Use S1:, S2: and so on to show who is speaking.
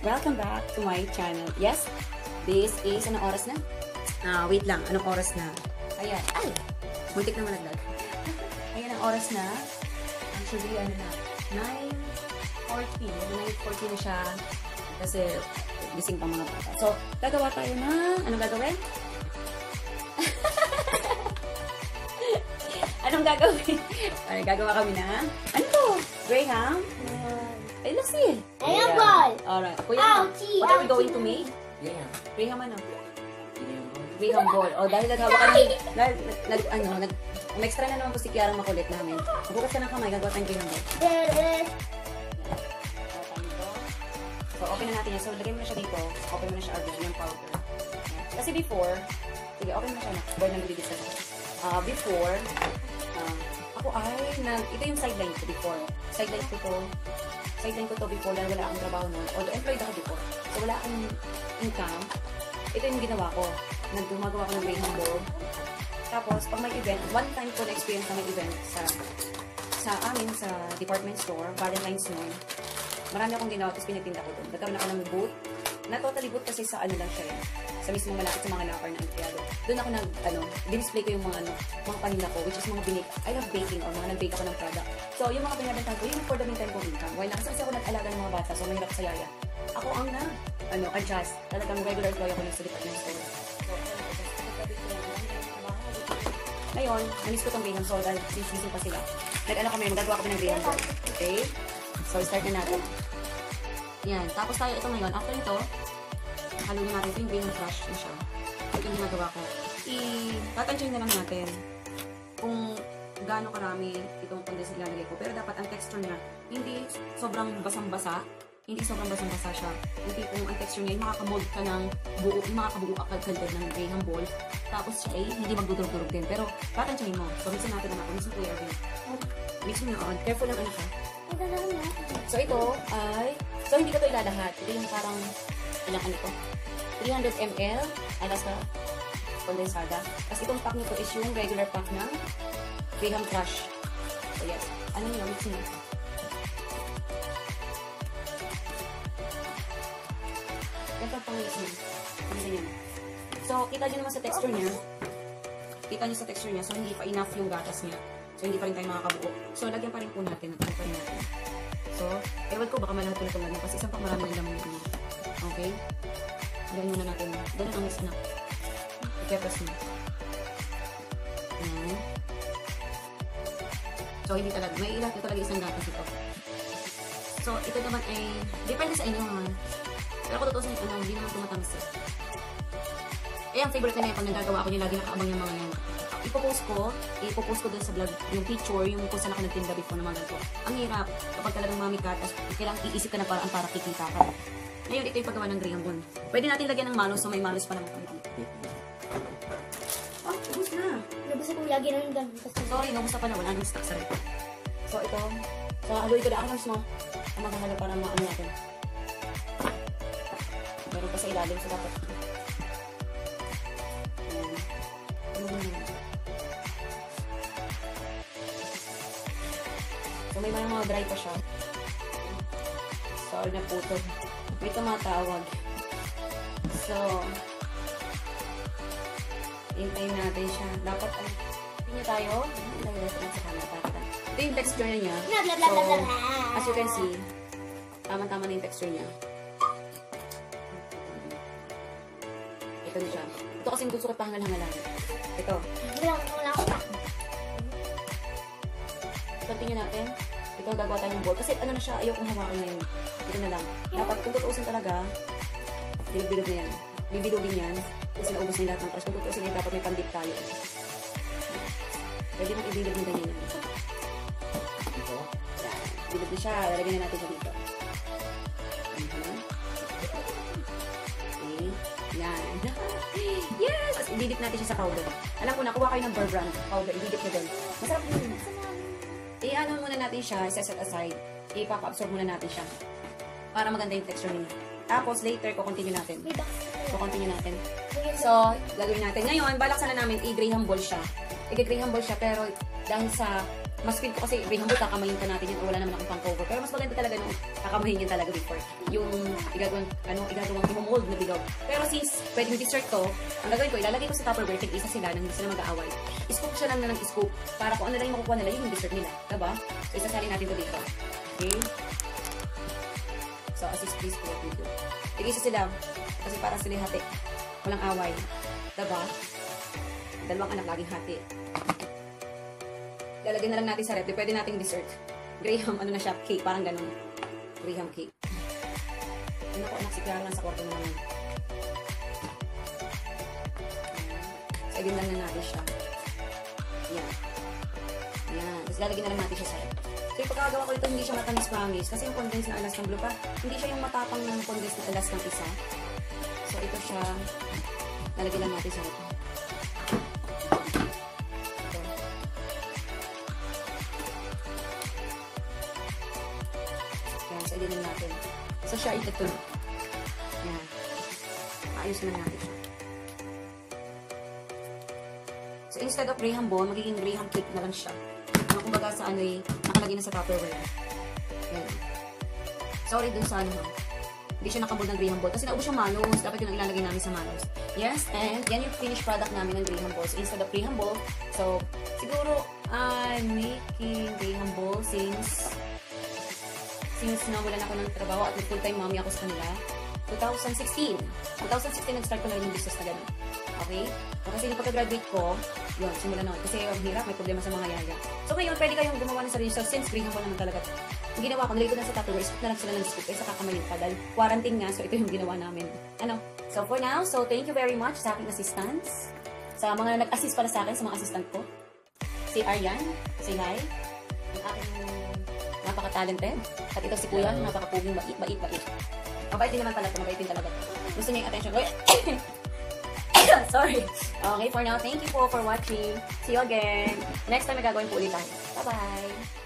S1: Welcome back to my channel. Yes, this is, anong oras na? Wait lang, anong oras na? Ayan, ay! Muntik na malaglag. Ayan ang oras na. Actually, ano na, 9:40. 9:40 na siya. Kasi, gising pa mga bata. So, gagawa tayo na, anong gagawin? Anong gagawin? Gagawa kami na, ano to? Graham? Ay, let's see.
S2: Graham ball.
S1: Alright. Kuya, what are we going to make?
S3: Yeah.
S1: Graham ano? Graham ball. O, dahil naghawak kami, extra na naman po si Kiarang makulit namin. Bukas ka ng kamay, gagawa tayong Graham ball. So, open na natin yan. So, lagay mo na siya dito. Open mo na siya agad yung powder. Kasi before, sige, open mo siya na. Boy, nag-bibig sa before, ako ito yung sideline ko before. Sideline ko to before dahil wala akong trabaho noon. Although employed ako before. So wala akong income. Ito yung ginawa ko. Gumagawa ko ng Graham ball. Tapos pag may event, one time ko na-experience na may event sa amin, sa department store, Valentine's noon. Marami akong ginawa, tapos pinagtinda ko doon. Nagkaroon ako ng booth. Na-totally booth kasi sa ano lang siya eh. Sa mismong malapit sa mga locker na empleyado. Doon ako display ko yung mga paninda ko, which is mga I love baking or mga nag-bake ako ng product. So, yung mga pinabentahan ko, yun for the meantime kong income. Why na? Kasi ako nag-alaga ng mga bata, so mahirap sa yaya. Ako ang adjust. Talagang regular employee ako sa department store. So, ngayon, na-miss ko tong Graham, so dahil busy pa sila. Kami, magagawa kami ng Graham. Okay? So, start na natin. Yan. Tapos tayo, ito ngayon, after ito, halunin natin ito yung Graham crush na siya. Ito yung ginagawa ko. Tatansyahin na lang natin kung gaano karami itong condense ilalagay ko. Pero dapat ang texture niya, hindi sobrang basang-basa. Hindi sobrang basang-basa siya. Hindi kung ang texture niya, yung makakamold ka ng buo, yung makakabuo agad ng Graham ball. Tapos siya ay hindi magdudurog-durog din. Pero tatansyahin mo. So, mixin natin na ako. Mixin ko yung mix mo na on. Careful lang ano ka. So, ito ay, so hindi ko ito ilalahat. Ito yung parang, ilang ano ito? 300 ml, alasa, kondensada. Tapos itong pack nito is yung regular pack ng Graham crush. So, yes. Ano nyo? Mix nyo. Ito pang mix nyo. Ganyan. So, kita nyo naman sa texture niya. Kita nyo sa texture niya. So, hindi pa enough yung gatas niya. So, hindi pa rin tayo makakabuo. So, lagyan pa rin po natin. Lagyan pa rin natin. So, ewan ko, baka malahat ko na itong lagyan. Kasi isang pang marami ng laman nito. Okay? Lagyan muna natin. Ganun ang mix na. I-press mo. Ayan. So, hindi talaga. May ilat na talaga isang gatas ito. So, ito naman ay, depende sa inyo ha. Pero ako tutusin ito na, hindi naman tumatamis eh. Eh, ang favorite na ngayon, pag nagagawa ako niya, lagi nakaabang yung mga yan. Ipopost ko dun sa vlog, yung picture, yung kung saan ako nagtinda before na mga ganito. Ang hirap, kapag talagang mami ka, tapos kailangan iisip ka na paraan para kikita ka. Ngayon, ito yung paggawa ng Graham ball. Pwede natin lagyan ng malos, so may malos pa naman kami. Oh, ubus na.
S2: Nabasa kong lagi ng ganun.
S1: Sorry, nabasa pa na, wala nang stock sa rin. So, ito, so haluin ko na ako mo. Ang maghahalo para maano natin. Meron pa sa ilalim, so dapat. So, may mga dry pa siya. Sorry na puto. May tumatawag. So, hintayin natin siya. Dapat, tingnan tayo. Ilagay natin sa camera. Ito yung texture niya. So, as you can see, tama-tama na yung texture niya. Ito na siya. Ito kasi gusto ko pahangal-hangalan. Ito. Continue natin. Ito ang gagawa tayo ng ball. Kasi ano na siya, ayaw kong hawakan ngayon. Ito na lang. Dapat kung tutuusin talaga, bilog-bilog na yan. Bibilogin yan. Kasi naubos na lahat ng crush. Kung tutuusin yan, dapat may pandip tayo. Pwede mong ibilog yung ganyan yan. Ito. Yan. Bilog na siya. Lalagyan na natin siya dito. Okay. Yan. Yes! Tapos ididip natin siya sa powder. Alam ko na, kuha kayo ng Burr brand powder. Ididip nyo doon. Masarap yun. I-ano muna natin siya, set aside. Ipapa-absorb muna natin siya. Para maganda yung texture niya. Tapos, later, kukontinue natin. So, gagawin natin. Ngayon, balak sana namin i-Graham ball siya. I-Graham ball siya, pero dahil sa mas feel ko kasi Graham Ball, kakamayin pa natin yun, wala naman akong pang cover. Pero mas maganda talaga nung kakamayin yun talaga before. Yung igagawang imomold na bilog. Pero since pwedeng dessert to, ang gagawin ko, ilalagay ko sa Tupperware, tig-isa sila nang hindi sila mag-aaway. Scoop siya lang na ng scoop para kung ano lang yung makukuha nila, yun yung dessert nila. Diba? So, isasali natin ito dito. Okay? So, assist please for the video. Tig-isa sila. Kasi para sila hati. Walang away. Diba? Dalawang anak laging hati. Lalagyan na lang natin sa rep. Pwede nating dessert. Graham, ano na siya? Cake. Parang ganun. Graham cake. Ano ko, anak, si Clara lang sa kwarto na naman. So, again lang na natin siya. Yan. Yan. Tapos lalagyan na lang natin siya sa rep. So, yung pagkagawa ko ito, hindi siya matamis promise. Kasi yung condense na alas ng blue pa, hindi siya yung matapang ng condense na alas ng isa. So, ito siya. Lalagyan lang natin sa rep. So, ilinin natin. So, siya ito. Yan. Maayos na natin siya. So, instead of Graham ball, magiging Graham cake na lang siya. Ano kumbaga sa ano eh, nakalagay na sa Tupperware. Yan. Sorry dun sa ano ha. Hindi siya nakabol ng Graham ball. Kasi naubos yung manos. Dapat yun ang ilalagay namin sa manos. Yes, and yan yung finished product namin ng Graham ball. So, instead of Graham ball, so, siguro, I'm making Graham ball since nawalan ako ng trabaho at full-time mommy ako sa kanila. 2016 nag-start ko na rin yung business na gano'n. Okay? Kasi nung pagka-graduate ko, yun, simula na. Kasi ang hirap, may problema sa mga yaya. So ngayon, pwede kayong gumawa ng sarili. So since Graham ball naman talaga ito. Yung ginawa ko, nalagay ko na sa Tupperware, scoop na lang sila ng scoop. Kaya sa kakamayin pa dahil quarantine nga, so ito yung ginawa namin. Ano? So for now, so thank you very much sa aking assistants. Sa mga nag-assist pala sa akin, sa mga assistant ko. Si Aryan, si Lai, ang aking napaka-talented. At ito si Kuya, napaka-puging bait. Mabait din naman pala ito, mabait din talaga. Gusto niya yung attention. Sorry. Okay, for now, thank you po for watching. See you again. Next time, may gagawin po ulit tayo. Bye-bye!